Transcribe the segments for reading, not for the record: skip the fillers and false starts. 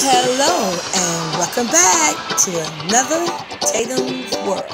Hello and welcome back to another Tatum's World.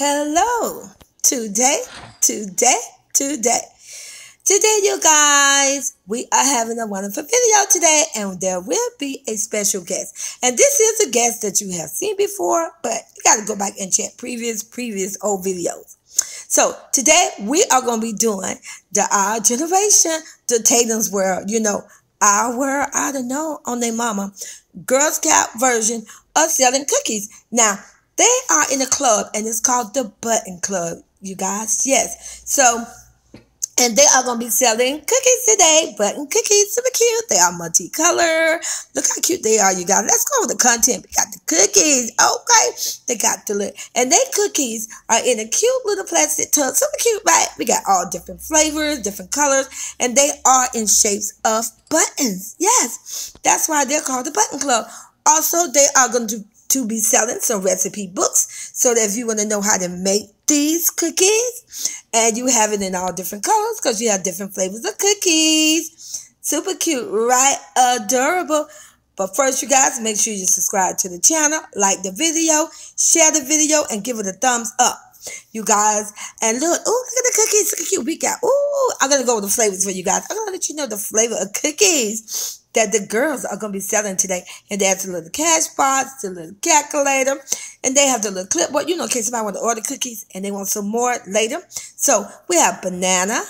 Hello. Today, you guys, we are having a wonderful video today, and there will be a special guest. And this is a guest that you have seen before, but you got to go back and check previous old videos. So today we are going to be doing our generation, the Tatum's World. You know, our world, I don't know, on their mama, Girl Scout version of selling cookies. Now, they are in a club, and it's called the Button Club, you guys. Yes. So, and they are going to be selling cookies today. Button cookies, super cute. They are multicolored. Look how cute they are, you guys. Let's go with the content. We got the cookies. Okay. They got the little, and they cookies are in a cute little plastic tub. Super cute, right? We got all different flavors, different colors, and they are in shapes of buttons. Yes. That's why they're called the Button Club. Also, they are going to be selling some recipe books, so that if you want to know how to make these cookies, and you have it in all different colors because you have different flavors of cookies. Super cute, right? Adorable. But first, you guys, make sure you subscribe to the channel, like the video, share the video, and give it a thumbs up, you guys. And look, oh, look at the cookies. Look how cute we got. Oh, I'm going to go with the flavors for you guys. I'm going to let you know the flavor of cookies that the girls are going to be selling today. And they have the little cash box, the little calculator, and they have the little clipboard, you know, in case somebody want to order cookies and they want some more later. So we have banana,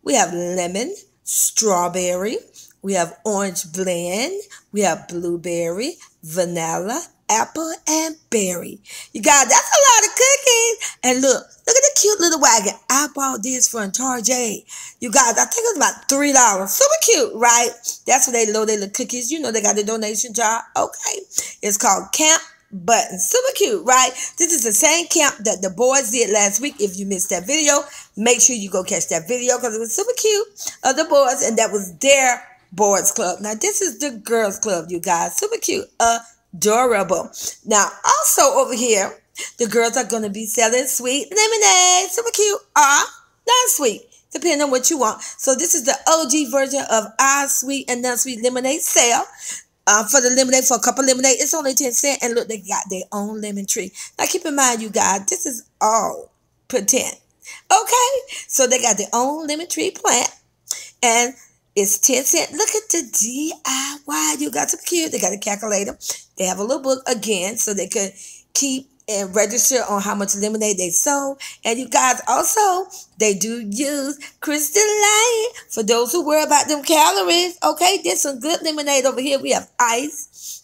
we have lemon, strawberry, we have orange blend, we have blueberry, vanilla, apple, and berry. You guys, that's a lot of cookies. And look at the cute little wagon. I bought this from Target. You guys, I think it was about $3. Super cute, right? That's where they load their little cookies. You know, they got the donation jar. Okay. It's called Camp Button. Super cute, right? This is the same camp that the boys did last week. If you missed that video, make sure you go catch that video because it was super cute of the boys, and that was their boys club. Now, this is the girls club, you guys. Super cute. Adorable. Now, also over here, the girls are going to be selling sweet lemonade. Super cute. Non-sweet, depending on what you want. So this is the OG version of our sweet and non-sweet lemonade sale. For the lemonade, for a cup of lemonade, it's only 10 cents. And look, they got their own lemon tree. Now, keep in mind, you guys, this is all pretend. Okay? So they got their own lemon tree plant. And it's 10 cents. Look at the DIY. You got some cute. They got a calculator. They have a little book again so they could keep and register on how much lemonade they sold. And you guys, also, they do use Crystal Light for those who worry about them calories. Okay, there's some good lemonade over here. We have ice.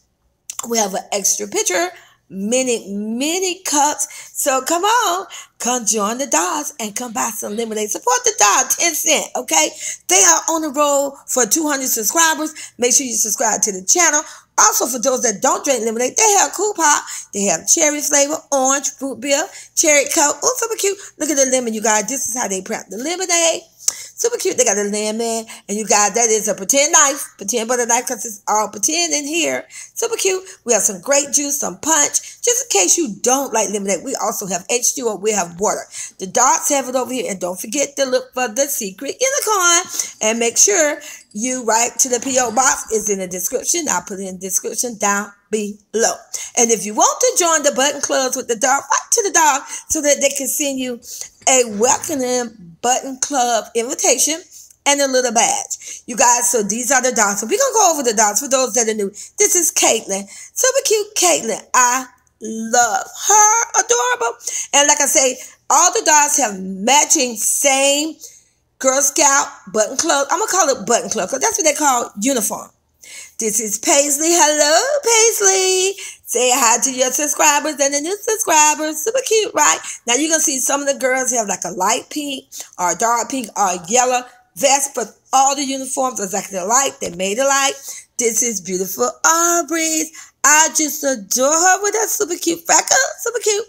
We have an extra pitcher. Many cups. So come on, come join the dolls and come buy some lemonade. Support the doll, 10 cents, okay? They are on the road for 200 subscribers. Make sure you subscribe to the channel. Also, for those that don't drink lemonade, they have Cool Pop. They have cherry flavor, orange, fruit beer, cherry coke. Oh, super cute. Look at the lemon, you guys. This is how they prep the lemonade. Super cute. They got a lemon. And you guys, that is a pretend knife. Pretend butter knife because it's all pretend in here. Super cute. We have some grape juice, some punch. Just in case you don't like lemonade, we also have H2O. We have water. The dots have it over here. And don't forget to look for the secret unicorn. And make sure you write to the P.O. box. It's in the description. I'll put it in the description down below. And if you want to join the Button Clubs with the dog, write to the dog so that they can send you a welcoming Button Club invitation and a little badge. You guys, so these are the dogs. So we're going to go over the dogs for those that are new. This is Caitlin. Super cute Caitlin. I love her. Adorable. And like I say, all the dogs have matching same Girl Scout button club. I'm going to call it button club because that's what they call uniform. This is Paisley. Hello, Paisley. Say hi to your subscribers and the new subscribers. Super cute, right? Now you're going to see some of the girls have like a light pink or a dark pink or a yellow vest, but all the uniforms are exactly alike. They made alike. This is beautiful Aubrey's. I just adore her with that super cute freckle. Super cute.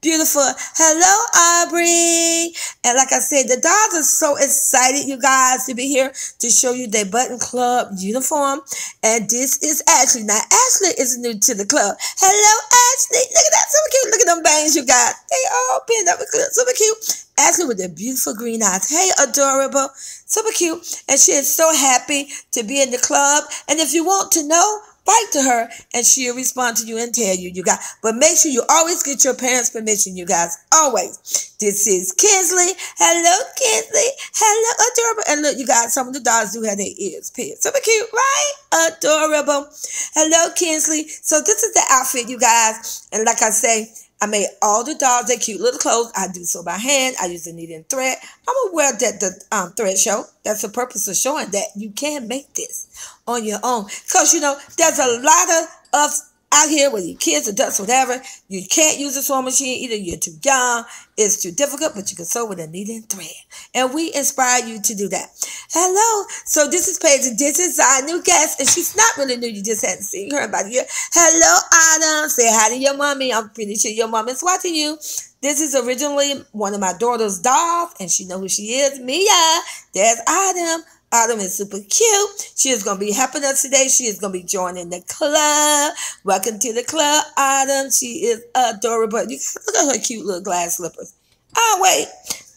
Beautiful. Hello, Aubrey. And like I said, the dolls are so excited, you guys, to be here to show you their button club uniform. And this is Ashley. Now, Ashley is new to the club. Hello, Ashley. Look at that. Super cute. Look at them bangs you got. They all pinned up. Super cute. Ashley with their beautiful green eyes. Hey, adorable. Super cute. And she is so happy to be in the club. And if you want to know, write to her and she'll respond to you and tell you, you guys. But make sure you always get your parents' permission, you guys. Always. This is Kinsley. Hello, Kinsley. Hello, adorable. And look, you guys, some of the dolls do have their ears pierced. Super cute, right? Adorable. Hello, Kinsley. So this is the outfit, you guys. And like I say, I made all the dolls their cute little clothes. I do so by hand. I use the needle and thread. I'm going to wear the thread show. That's the purpose of showing that you can make this on your own. Because, you know, there's a lot of us out here with your kids, adults, whatever. You can't use a sewing machine. Either you're too young, it's too difficult, but you can sew with a needle and thread. And we inspire you to do that. Hello. So this is Paige. This is our new guest. And she's not really new. You just hadn't seen her about a year. Hello, Adam. Say hi to your mommy. I'm pretty sure your mom is watching you. This is originally one of my daughter's dolls. And she knows who she is. Mia. There's Adam. Autumn is super cute. She is going to be helping us today. She is going to be joining the club. Welcome to the club, Autumn. She is adorable. You look at her cute little glass slippers. Oh, wait.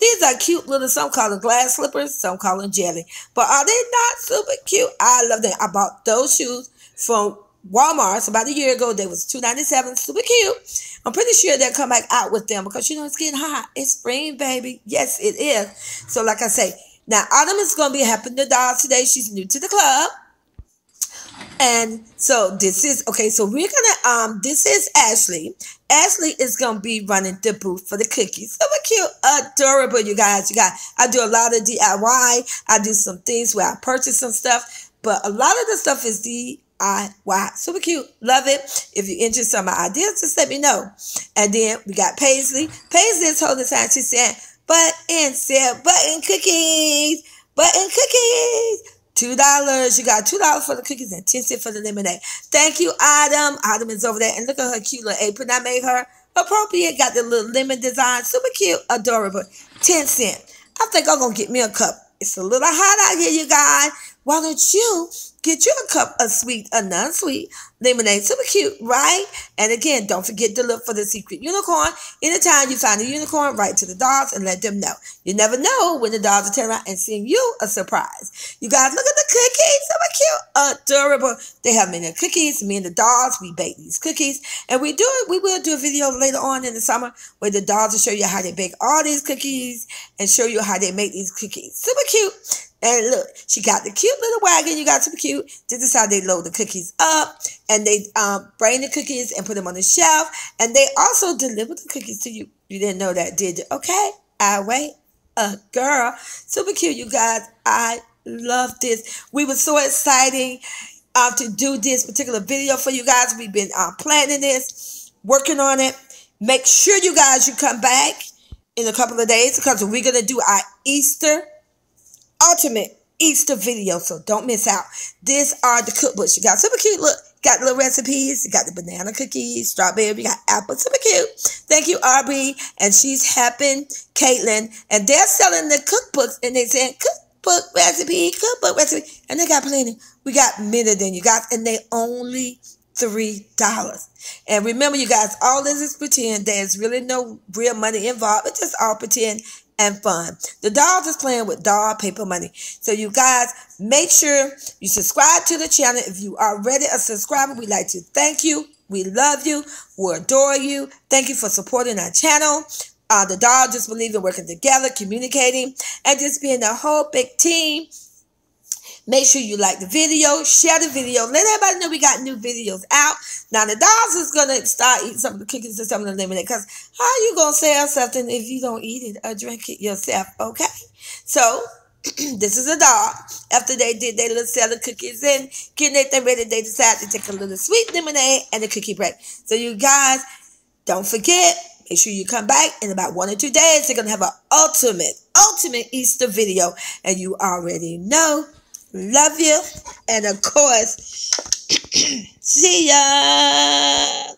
These are cute little, some call them glass slippers, some call them jelly. But are they not super cute? I love them. I bought those shoes from Walmart. So about a year ago, they was $2.97. Super cute. I'm pretty sure they'll come back out with them because, you know, it's getting hot. It's spring, baby. Yes, it is. So like I say, now, Autumn is going to be helping the dolls today. She's new to the club. And so this is, okay, so we're going to, this is Ashley. Ashley is going to be running the booth for the cookies. Super cute, adorable, you guys. I do a lot of DIY. I do some things where I purchase some stuff. But a lot of the stuff is DIY. Super cute. Love it. If you're interested in my ideas, just let me know. And then we got Paisley. Paisley is holding sign. She's saying, button cookies, button cookies. $2. You got $2 for the cookies and 10 cents for the lemonade. Thank you, Autumn. Autumn is over there. And look at her cute little apron. I made her appropriate. Got the little lemon design. Super cute. Adorable. 10 cents. I think I'm going to get me a cup. It's a little hot out here, you guys. Why don't you get you a cup of sweet or non-sweet lemonade? Super cute, right? And again, don't forget to look for the secret unicorn. Anytime you find a unicorn, write to the dolls and let them know. You never know when the dolls will turn around and send you a surprise. You guys, look at the cookies. Super cute, adorable. They have many cookies. Me and the dolls, we bake these cookies. And we will do a video later on in the summer where the dolls will show you how they bake all these cookies and show you how they make these cookies. Super cute. And look, she got the cute little wagon. You got super cute. This is how they load the cookies up. And they bring the cookies and put them on the shelf. And they also deliver the cookies to you. You didn't know that, did you? Okay, I wait. Girl. Super cute, you guys. I love this. We were so excited to do this particular video for you guys. We've been planning this, working on it. Make sure you guys, you come back in a couple of days because we're going to do our ultimate Easter video, so don't miss out. These are the cookbooks. You got super cute, look, got little recipes. You got the banana cookies, strawberry, you got apple, super cute. Thank you, Aubrey, and she's helping Caitlin, and they're selling the cookbooks, and they saying cookbook recipe, and they got plenty. We got many than you guys, and they only $3. And remember, you guys, all this is pretend. There's really no real money involved. It's just all pretend and fun. The dolls is playing with doll paper money. So you guys, make sure you subscribe to the channel. If you are already a subscriber, we'd like to thank you. We love you. We adore you. Thank you for supporting our channel. The dolls just believe in working together, communicating, and just being a whole big team. Make sure you like the video, share the video, let everybody know we got new videos out. Now, the dolls is going to start eating some of the cookies and some of the lemonade because how are you going to sell something if you don't eat it or drink it yourself, okay? So, This is a doll. After they did their little selling cookies and getting everything ready, they decided to take a little sweet lemonade and a cookie break. So you guys, don't forget, make sure you come back in about 1 or 2 days. They're going to have an ultimate Easter video. And you already know. Love you. And of course, see ya.